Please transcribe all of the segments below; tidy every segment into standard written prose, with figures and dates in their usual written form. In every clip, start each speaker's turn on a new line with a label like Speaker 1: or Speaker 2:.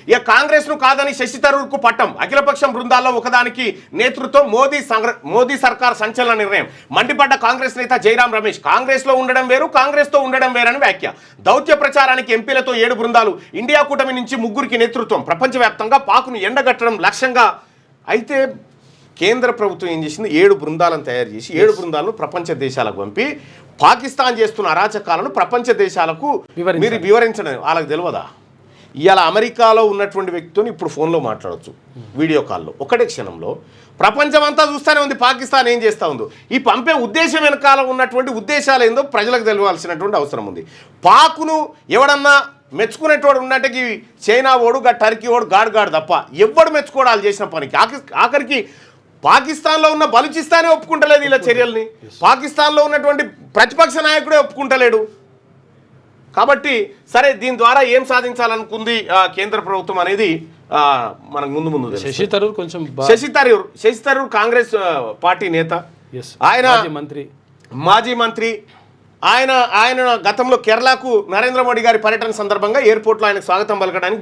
Speaker 1: ఇక కాంగ్రెస్ ను కాదని శశి థరూర్కు పట్టం. అఖిలపక్షం బృందాల్లో ఒకదానికి నేతృత్వం. మోదీ సర్కార్ సంచలన నిర్ణయం. మండిపడ్డ కాంగ్రెస్ నేత జైరాం రమేష్. కాంగ్రెస్ లో ఉండడం వేరు, కాంగ్రెస్ తో ఉండడం వేరని వ్యాఖ్య. దౌత్య ప్రచారానికి ఎంపీలతో 7 బృందాలు. ఇండియా కూటమి నుంచి 3కి నేతృత్వం. ప్రపంచవ్యాప్తంగా పాక్ను ఎండగట్టడం లక్ష్యంగా. అయితే కేంద్ర ప్రభుత్వం ఏం చేసింది, 7 బృందాలను తయారు చేసి 7 బృందాలను ప్రపంచ దేశాలకు పంపి పాకిస్తాన్ చేస్తున్న అరాచకాలను ప్రపంచ దేశాలకు మీరు వివరించడం వాళ్ళకి తెలియదా? ఇవాళ అమెరికాలో ఉన్నటువంటి వ్యక్తితో ఇప్పుడు ఫోన్లో మాట్లాడవచ్చు, వీడియో కాల్లో, ఒకటే క్షణంలో. ప్రపంచం అంతా చూస్తూనే ఉంది పాకిస్తాన్ ఏం చేస్తూ ఉందో. ఈ పంపే ఉద్దేశం వెనకాల ఉన్నటువంటి ఉద్దేశాలు ఏందో ప్రజలకు తెలియాల్సినటువంటి అవసరం ఉంది. పాకును ఎవడన్నా మెచ్చుకునేటోడు ఉన్నట్టుకి చైనా ఓడు, టర్కీ ఓడు, గాడు తప్ప ఎవ్వడు మెచ్చుకోవడాలు చేసిన పనికి. ఆఖరికి పాకిస్తాన్లో ఉన్న బలూచిస్తానే ఒప్పుకుంటలేదు ఇలా చర్యల్ని. పాకిస్తాన్లో ఉన్నటువంటి ప్రతిపక్ష నాయకుడే ఒప్పుకుంటలేడు. కాబట్టి సరే, దీని ద్వారా ఏం సాధించాలనుకుంది కేంద్ర ప్రభుత్వం అనేది మనకు ముందు
Speaker 2: శశి థరూర్ కొంచెం
Speaker 1: శశి థరూర్ కాంగ్రెస్ పార్టీ నేత, ఆయన మాజీ మంత్రి. ఆయన గతంలో కేరళకు నరేంద్ర మోడీ గారి పర్యటన సందర్భంగా ఎయిర్పోర్ట్లో ఆయనకు స్వాగతం పలకడానికి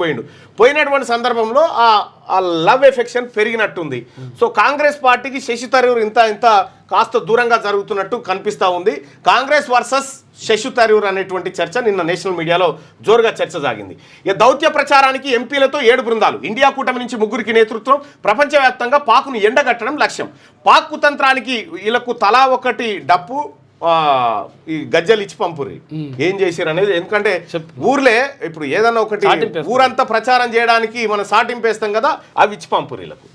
Speaker 1: పోయినటువంటి సందర్భంలో ఆ లవ్ ఎఫెక్షన్ పెరిగినట్టుంది. సో కాంగ్రెస్ పార్టీకి శశి థరూర్ ఇంత కాస్త దూరంగా జరుగుతున్నట్టు కనిపిస్తూ ఉంది. కాంగ్రెస్ వర్సెస్ శశి థరూర్ అనేటువంటి చర్చ నిన్న నేషనల్ మీడియాలో జోరుగా చర్చ సాగింది. ఇక దౌత్య ప్రచారానికి ఎంపీలతో 7 బృందాలు. ఇండియా కూటమి నుంచి 3కి నేతృత్వం. ప్రపంచవ్యాప్తంగా పాక్ను ఎండగట్టడం లక్ష్యం. పాక్ కుతంత్రానికి వీళ్ళకు తలా ఒకటి డప్పు, ఈ గజ్జలు ఇచ్చి పంపుర్రి. ఏం చేసారు అనేది, ఎందుకంటే ఊర్లే ఇప్పుడు ఏదన్నా ఒకటి ఊరంతా ప్రచారం చేయడానికి మనం సాటింపేస్తాం కదా, అవి ఇచ్చి పంపుర్రీలకు.